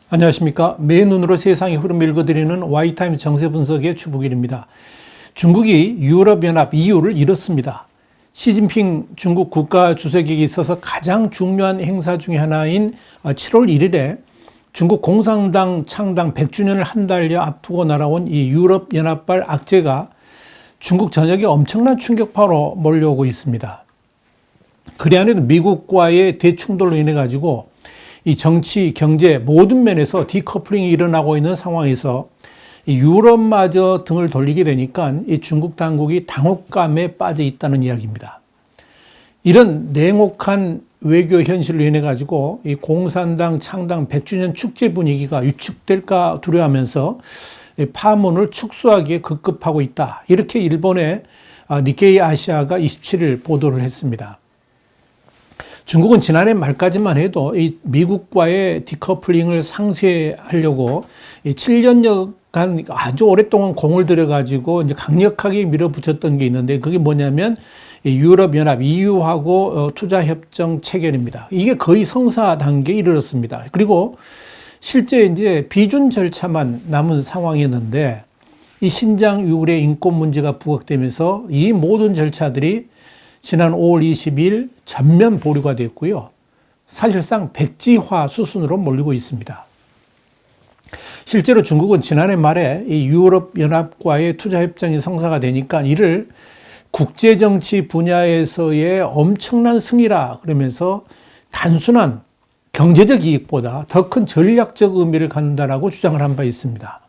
안녕하십니까. 맨눈으로 세상의 흐름을 읽어드리는 Y타임 정세 분석의 주북일입니다. 중국이 유럽연합 EU를 잃었습니다. 시진핑 중국 국가주석에게 있어서 가장 중요한 행사 중의 하나인 7월 1일에 중국 공산당 창당 100주년을 한 달여 앞두고 날아온 이 유럽연합발 악재가 중국 전역에 엄청난 충격파로 몰려오고 있습니다. 그리 안에도 미국과의 대충돌로 인해 가지고 이 정치, 경제 모든 면에서 디커플링이 일어나고 있는 상황에서 이 유럽마저 등을 돌리게 되니까 이 중국 당국이 당혹감에 빠져 있다는 이야기입니다. 이런 냉혹한 외교 현실로 인해 가지고 이 공산당 창당 100주년 축제 분위기가 위축될까 두려워하면서 파문을 축소하기에 급급하고 있다. 이렇게 일본의 니케이 아시아가 27일 보도를 했습니다. 중국은 지난해 말까지만 해도 이 미국과의 디커플링을 상쇄하려고 7년여간 아주 오랫동안 공을 들여가지고 이제 강력하게 밀어붙였던 게 있는데 그게 뭐냐면 유럽연합 EU하고 투자협정 체결입니다. 이게 거의 성사 단계에 이르렀습니다. 그리고 실제 이제 비준 절차만 남은 상황이었는데 이 신장 우이구르의 인권 문제가 부각되면서 이 모든 절차들이 지난 5월 20일 전면 보류가 됐고요. 사실상 백지화 수순으로 몰리고 있습니다. 실제로 중국은 지난해 말에 이 유럽연합과의 투자협정이 성사가 되니까 이를 국제정치 분야에서의 엄청난 승리라 그러면서 단순한 경제적 이익보다 더 큰 전략적 의미를 갖는다라고 주장을 한 바 있습니다.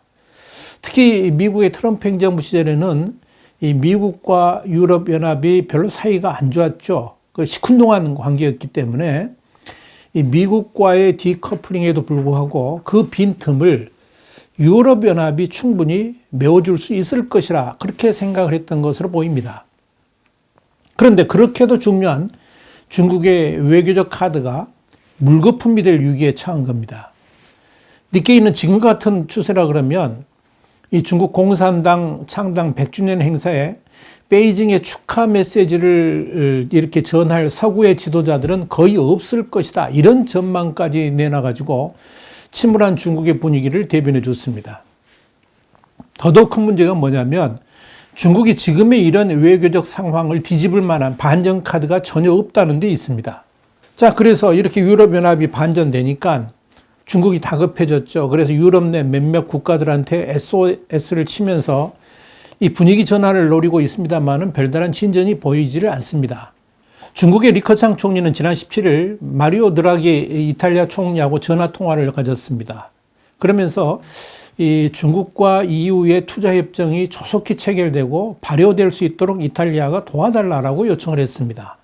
특히 미국의 트럼프 행정부 시절에는 이 미국과 유럽연합이 별로 사이가 안 좋았죠. 그 시큰둥한 관계였기 때문에 이 미국과의 디커플링에도 불구하고 그 빈틈을 유럽연합이 충분히 메워줄 수 있을 것이라 그렇게 생각을 했던 것으로 보입니다. 그런데 그렇게도 중요한 중국의 외교적 카드가 물거품이 될 위기에 처한 겁니다. 니케이는 지금 같은 추세라 그러면 이 중국 공산당 창당 100주년 행사에 베이징의 축하 메시지를 이렇게 전할 서구의 지도자들은 거의 없을 것이다. 이런 전망까지 내놔가지고 침울한 중국의 분위기를 대변해 줬습니다. 더더욱 큰 문제가 뭐냐면 중국이 지금의 이런 외교적 상황을 뒤집을 만한 반전 카드가 전혀 없다는 데 있습니다. 자, 그래서 이렇게 유럽연합이 반전되니까 중국이 다급해졌죠. 그래서 유럽 내 몇몇 국가들한테 SOS를 치면서 이 분위기 전환을 노리고 있습니다만은 별다른 진전이 보이지를 않습니다. 중국의 리커창 총리는 지난 17일 마리오 드라기 이탈리아 총리하고 전화 통화를 가졌습니다. 그러면서 이 중국과 EU의 투자 협정이 조속히 체결되고 발효될 수 있도록 이탈리아가 도와달라고 요청을 했습니다.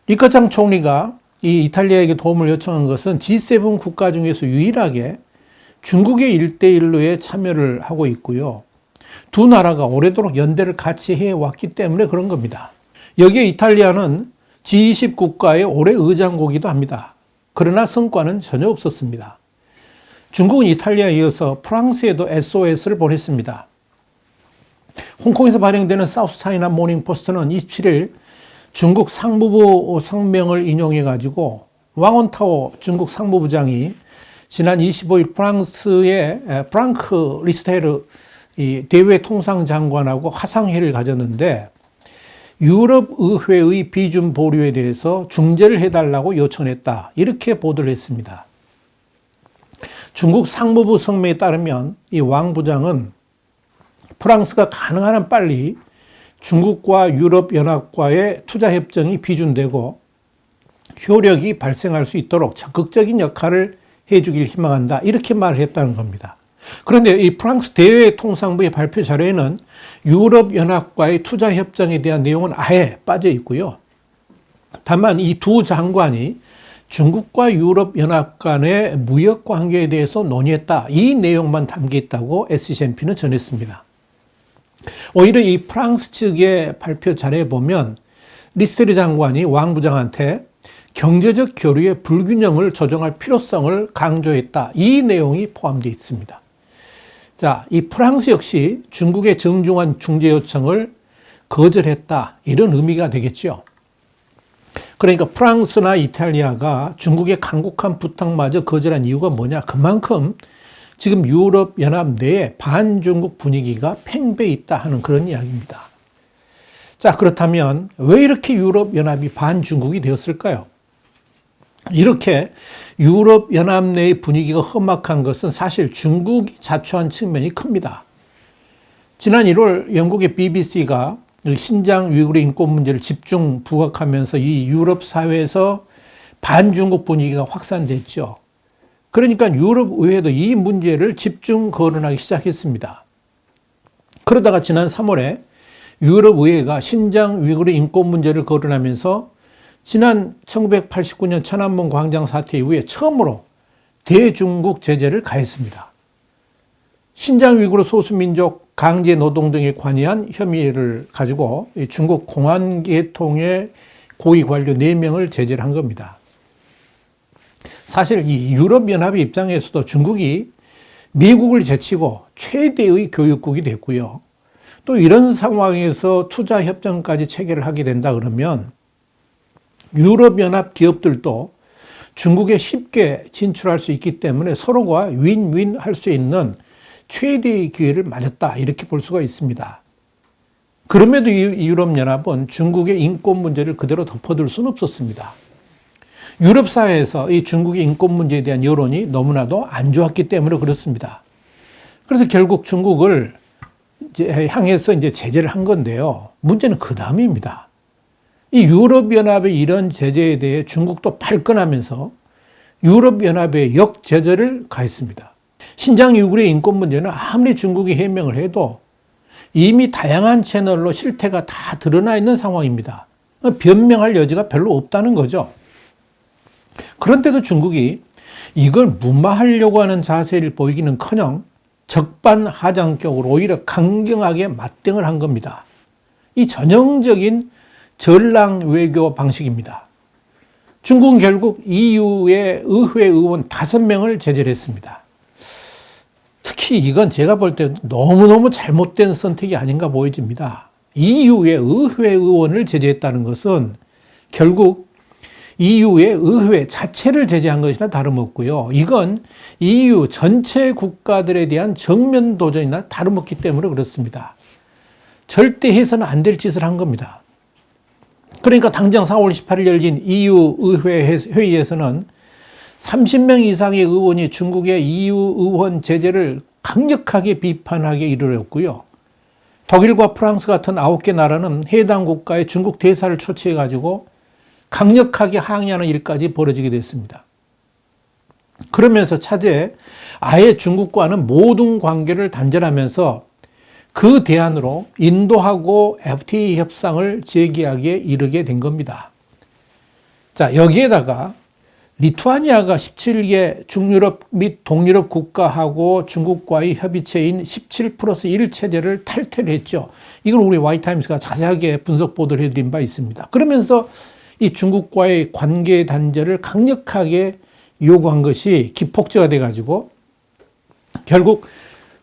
리커창 총리가 이 이탈리아에게 도움을 요청한 것은 G7 국가 중에서 유일하게 중국의 1대1로에 참여를 하고 있고요. 두 나라가 오래도록 연대를 같이 해왔기 때문에 그런 겁니다. 여기에 이탈리아는 G20 국가의 올해 의장국이기도 합니다. 그러나 성과는 전혀 없었습니다. 중국은 이탈리아에 이어서 프랑스에도 SOS를 보냈습니다. 홍콩에서 발행되는 사우스 차이나 모닝 포스트는 27일 중국 상무부 성명을 인용해 가지고 왕원타오 중국 상무부장이 지난 25일 프랑스의 프랑크 리스테르 대외 통상장관하고 화상회의를 가졌는데 유럽 의회의 비준 보류에 대해서 중재를 해달라고 요청했다. 이렇게 보도를 했습니다. 중국 상무부 성명에 따르면 이 왕 부장은 프랑스가 가능한 한 빨리 중국과 유럽연합과의 투자협정이 비준되고 효력이 발생할 수 있도록 적극적인 역할을 해주길 희망한다. 이렇게 말을 했다는 겁니다. 그런데 이 프랑스 대외통상부의 발표 자료에는 유럽연합과의 투자협정에 대한 내용은 아예 빠져 있고요. 다만 이 두 장관이 중국과 유럽연합 간의 무역 관계에 대해서 논의했다. 이 내용만 담겨 있다고 SCMP는 전했습니다. 오히려 이 프랑스 측의 발표 자료에 보면 리스테르 장관이 왕 부장한테 경제적 교류의 불균형을 조정할 필요성을 강조했다. 이 내용이 포함되어 있습니다. 자, 이 프랑스 역시 중국의 정중한 중재 요청을 거절했다. 이런 의미가 되겠죠. 그러니까 프랑스나 이탈리아가 중국의 간곡한 부탁마저 거절한 이유가 뭐냐? 그만큼 지금 유럽연합 내에 반중국 분위기가 팽배해 있다 하는 그런 이야기입니다. 자, 그렇다면 왜 이렇게 유럽연합이 반중국이 되었을까요? 이렇게 유럽연합 내의 분위기가 험악한 것은 사실 중국이 자초한 측면이 큽니다. 지난 1월 영국의 BBC가 신장 위구르 인권 문제를 집중 부각하면서 이 유럽 사회에서 반중국 분위기가 확산됐죠. 그러니까 유럽 의회도 이 문제를 집중 거론하기 시작했습니다. 그러다가 지난 3월에 유럽 의회가 신장 위구르 인권 문제를 거론하면서 지난 1989년 천안문 광장 사태 이후에 처음으로 대중국 제재를 가했습니다. 신장 위구르 소수민족 강제 노동 등에 관여한 혐의를 가지고 중국 공안계통의 고위 관료 4명을 제재를 한 겁니다. 사실 이 유럽연합의 입장에서도 중국이 미국을 제치고 최대의 교육국이 됐고요. 또 이런 상황에서 투자협정까지 체결을 하게 된다 그러면 유럽연합 기업들도 중국에 쉽게 진출할 수 있기 때문에 서로가 윈윈 할 수 있는 최대의 기회를 맞았다 이렇게 볼 수가 있습니다. 그럼에도 유럽연합은 중국의 인권 문제를 그대로 덮어둘 수는 없었습니다. 유럽 사회에서 이 중국의 인권 문제에 대한 여론이 너무나도 안 좋았기 때문에 그렇습니다. 그래서 결국 중국을 향해서 제재를 한 건데요. 문제는 그 다음입니다. 이 유럽연합의 이런 제재에 대해 중국도 발끈하면서 유럽연합에 역제재를 가했습니다. 신장 위구르의 인권 문제는 아무리 중국이 해명을 해도 이미 다양한 채널로 실태가 다 드러나 있는 상황입니다. 변명할 여지가 별로 없다는 거죠. 그런데도 중국이 이걸 무마하려고 하는 자세를 보이기는커녕 적반하장격으로 오히려 강경하게 맞대응을 한 겁니다. 이 전형적인 전랑 외교 방식입니다. 중국은 결국 EU의 의회 의원 5명을 제재를 했습니다. 특히 이건 제가 볼 때 너무너무 잘못된 선택이 아닌가 보여집니다. EU의 의회 의원을 제재했다는 것은 결국 EU의 의회 자체를 제재한 것이나 다름없고요. 이건 EU 전체 국가들에 대한 정면 도전이나 다름없기 때문에 그렇습니다. 절대 해서는 안 될 짓을 한 겁니다. 그러니까 당장 4월 18일 열린 EU 의회 회의에서는 30명 이상의 의원이 중국의 EU 의원 제재를 강력하게 비판하게 이르렀고요. 독일과 프랑스 같은 9개 나라는 해당 국가의 중국 대사를 초치해가지고 강력하게 항의하는 일까지 벌어지게 됐습니다. 그러면서 차제 아예 중국과는 모든 관계를 단절하면서 그 대안으로 인도하고 FTA 협상을 재개하기에 이르게 된 겁니다. 자, 여기에다가 리투아니아가 17개 중유럽 및 동유럽 국가하고 중국과의 협의체인 17+1 체제를 탈퇴를 했죠. 이걸 우리 와이타임스가 자세하게 분석 보도를 해드린 바 있습니다. 그러면서 이 중국과의 관계 단절을 강력하게 요구한 것이 기폭제가 돼가지고 결국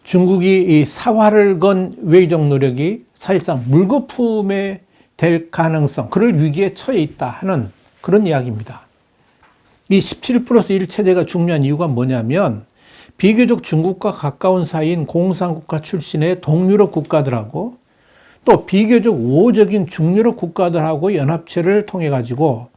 중국이 이 사활을 건 외교적 노력이 사실상 물거품에 될 가능성, 그럴 위기에 처해 있다 하는 그런 이야기입니다. 이 17+1 체제가 중요한 이유가 뭐냐면 비교적 중국과 가까운 사이인 공산국가 출신의 동유럽 국가들하고 또 비교적 우호적인 중유럽 국가들하고 연합체를 통해 가지고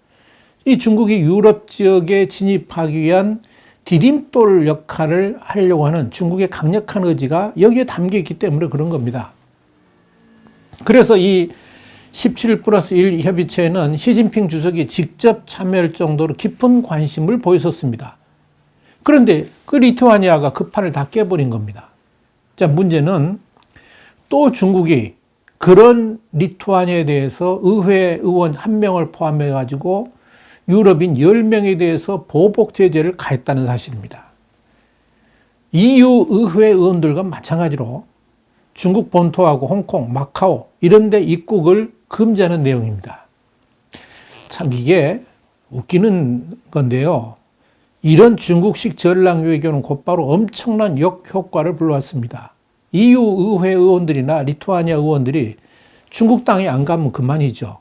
이 중국이 유럽 지역에 진입하기 위한 디딤돌 역할을 하려고 하는 중국의 강력한 의지가 여기에 담겨 있기 때문에 그런 겁니다. 그래서 이 17+1 협의체에는 시진핑 주석이 직접 참여할 정도로 깊은 관심을 보였었습니다. 그런데 그 리투아니아가 그 판을 다 깨버린 겁니다. 자, 문제는 또 중국이 그런 리투아니아에 대해서 의회 의원 1명을 포함해 가지고 유럽인 10명에 대해서 보복 제재를 가했다는 사실입니다. EU 의회 의원들과 마찬가지로 중국 본토하고 홍콩, 마카오 이런 데 입국을 금지하는 내용입니다. 참 이게 웃기는 건데요. 이런 중국식 전랑 외교는 곧바로 엄청난 역효과를 불러왔습니다. EU 의회 의원들이나 리투아니아 의원들이 중국 땅에 안 가면 그만이죠.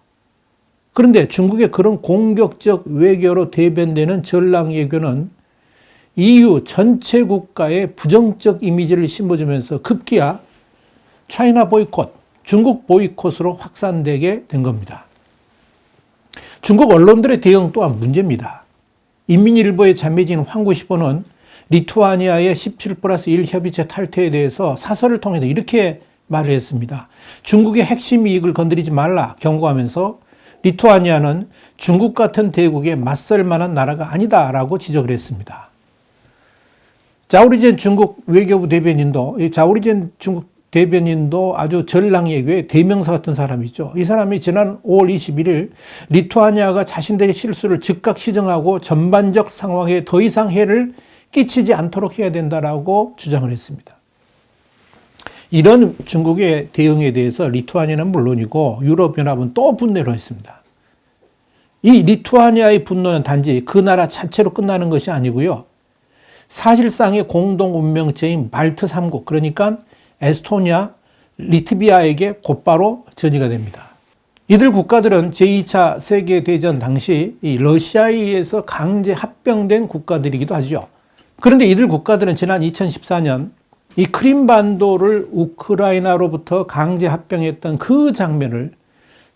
그런데 중국의 그런 공격적 외교로 대변되는 전랑 외교는 EU 전체 국가에 부정적 이미지를 심어주면서 급기야 차이나 보이콧, 중국 보이콧으로 확산되게 된 겁니다. 중국 언론들의 대응 또한 문제입니다. 인민일보의 자매진 황구시보는 리투아니아의 17+1 협의체 탈퇴에 대해서 사설을 통해서 이렇게 말을 했습니다. 중국의 핵심 이익을 건드리지 말라 경고하면서 리투아니아는 중국 같은 대국에 맞설 만한 나라가 아니다라고 지적을 했습니다. 자오리젠 중국 외교부 대변인도, 자오리젠 중국 대변인도 아주 전랑외교의 대명사 같은 사람이죠. 이 사람이 지난 5월 21일 리투아니아가 자신들의 실수를 즉각 시정하고 전반적 상황에 더 이상 해를 끼치지 않도록 해야 된다라고 주장을 했습니다. 이런 중국의 대응에 대해서 리투아니아는 물론이고 유럽연합은 또 분노를 했습니다. 이 리투아니아의 분노는 단지 그 나라 자체로 끝나는 것이 아니고요. 사실상의 공동 운명체인 발트 3국, 그러니까 에스토니아, 리트비아에게 곧바로 전이가 됩니다. 이들 국가들은 제2차 세계대전 당시 이 러시아에 의해서 강제 합병된 국가들이기도 하죠. 그런데 이들 국가들은 지난 2014년 이 크림반도를 우크라이나로부터 강제 합병했던 그 장면을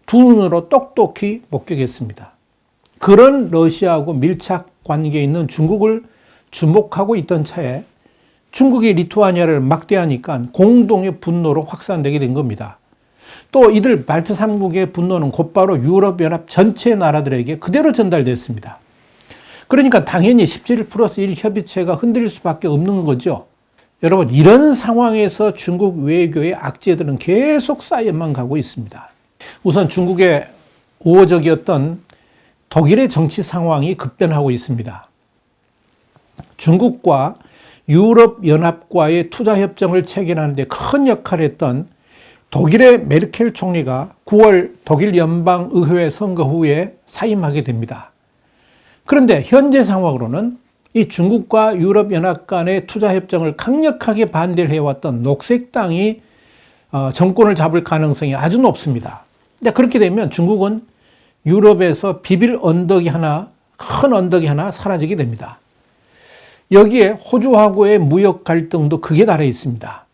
두 눈으로 똑똑히 목격했습니다. 그런 러시아하고 밀착 관계에 있는 중국을 주목하고 있던 차에 중국이 리투아니아를 막대하니까 공동의 분노로 확산되게 된 겁니다. 또 이들 발트 3국의 분노는 곧바로 유럽연합 전체 나라들에게 그대로 전달됐습니다. 그러니까 당연히 17+1 협의체가 흔들릴 수밖에 없는 거죠. 여러분, 이런 상황에서 중국 외교의 악재들은 계속 쌓여만 가고 있습니다. 우선 중국의 우호적이었던 독일의 정치 상황이 급변하고 있습니다. 중국과 유럽연합과의 투자협정을 체결하는 데 큰 역할을 했던 독일의 메르켈 총리가 9월 독일 연방의회 선거 후에 사임하게 됩니다. 그런데 현재 상황으로는 이 중국과 유럽연합 간의 투자협정을 강력하게 반대를 해왔던 녹색당이 정권을 잡을 가능성이 아주 높습니다. 그렇게 되면 중국은 유럽에서 비빌 언덕이 하나, 큰 언덕이 하나 사라지게 됩니다. 여기에 호주하고의 무역 갈등도 극에 달해 있습니다.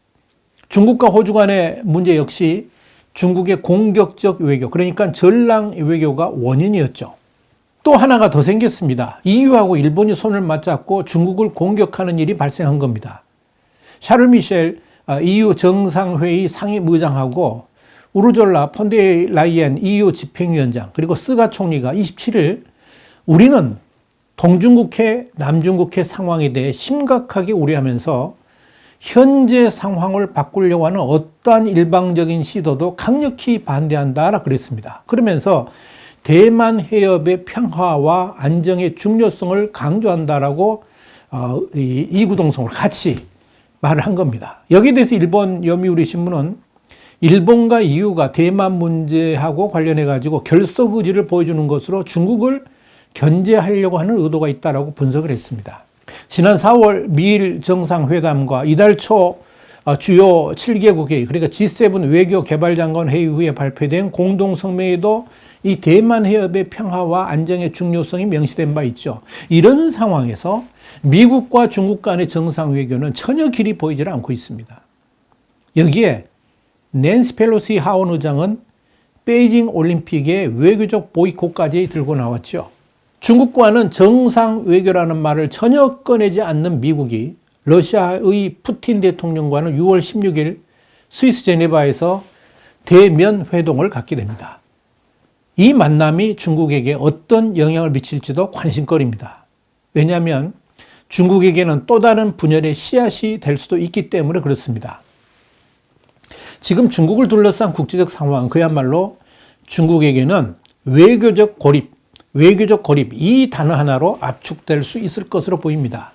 중국과 호주 간의 문제 역시 중국의 공격적 외교, 그러니까 전랑 외교가 원인이었죠. 또 하나가 더 생겼습니다. EU하고 일본이 손을 맞잡고 중국을 공격하는 일이 발생한 겁니다. 샤를 미셸 EU 정상회의 상임의장하고 우르졸라 폰데라이엔 EU 집행위원장 그리고 스가 총리가 27일 우리는 동중국해, 남중국해 상황에 대해 심각하게 우려하면서 현재 상황을 바꾸려고 하는 어떠한 일방적인 시도도 강력히 반대한다라 그랬습니다. 그러면서 대만 해협의 평화와 안정의 중요성을 강조한다라고 이구동성으로 같이 말을 한 겁니다. 여기에 대해서 일본 요미우리 신문은 일본과 EU가 대만 문제하고 관련해 가지고 결속 의지를 보여주는 것으로 중국을 견제하려고 하는 의도가 있다라고 분석을 했습니다. 지난 4월 미일 정상회담과 이달 초 주요 7개국 회의, 그러니까 G7 외교 개발장관 회의 후에 발표된 공동성명에도 이 대만 해협의 평화와 안정의 중요성이 명시된 바 있죠. 이런 상황에서 미국과 중국 간의 정상 외교는 전혀 길이 보이질 않고 있습니다. 여기에 낸시 펠로시 하원 의장은 베이징 올림픽의 외교적 보이콧까지 들고 나왔죠. 중국과는 정상 외교라는 말을 전혀 꺼내지 않는 미국이 러시아의 푸틴 대통령과는 6월 16일 스위스 제네바에서 대면 회동을 갖게 됩니다. 이 만남이 중국에게 어떤 영향을 미칠지도 관심거리입니다. 왜냐하면 중국에게는 또 다른 분열의 씨앗이 될 수도 있기 때문에 그렇습니다. 지금 중국을 둘러싼 국제적 상황은 그야말로 중국에게는 외교적 고립 이 단어 하나로 압축될 수 있을 것으로 보입니다.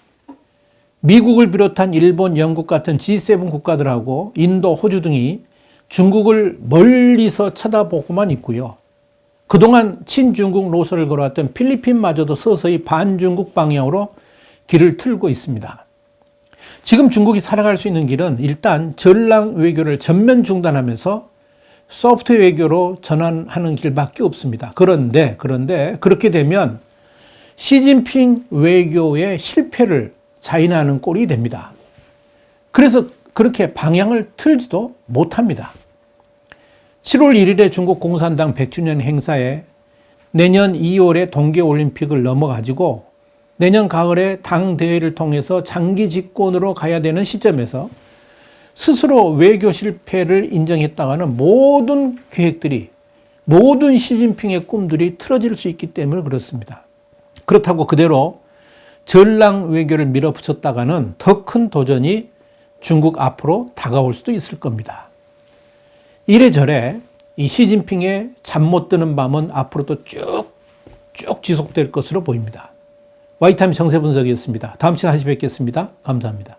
미국을 비롯한 일본, 영국 같은 G7 국가들하고 인도, 호주 등이 중국을 멀리서 쳐다보고만 있고요. 그동안 친중국 노선을 걸어왔던 필리핀마저도 서서히 반중국 방향으로 길을 틀고 있습니다. 지금 중국이 살아갈 수 있는 길은 일단 전랑 외교를 전면 중단하면서 소프트 외교로 전환하는 길밖에 없습니다. 그런데 그렇게 되면 시진핑 외교의 실패를 자인하는 꼴이 됩니다. 그래서 그렇게 방향을 틀지도 못합니다. 7월 1일에 중국 공산당 100주년 행사에 내년 2월에 동계올림픽을 넘어가지고 내년 가을에 당 대회를 통해서 장기 집권으로 가야 되는 시점에서 스스로 외교 실패를 인정했다가는 모든 계획들이, 모든 시진핑의 꿈들이 틀어질 수 있기 때문에 그렇습니다. 그렇다고 그대로 전랑 외교를 밀어붙였다가는 더 큰 도전이 중국 앞으로 다가올 수도 있을 겁니다. 이래저래 이 시진핑의 잠 못 드는 밤은 앞으로도 쭉 지속될 것으로 보입니다. 와이타임 정세 분석이었습니다. 다음 시간에 다시 뵙겠습니다. 감사합니다.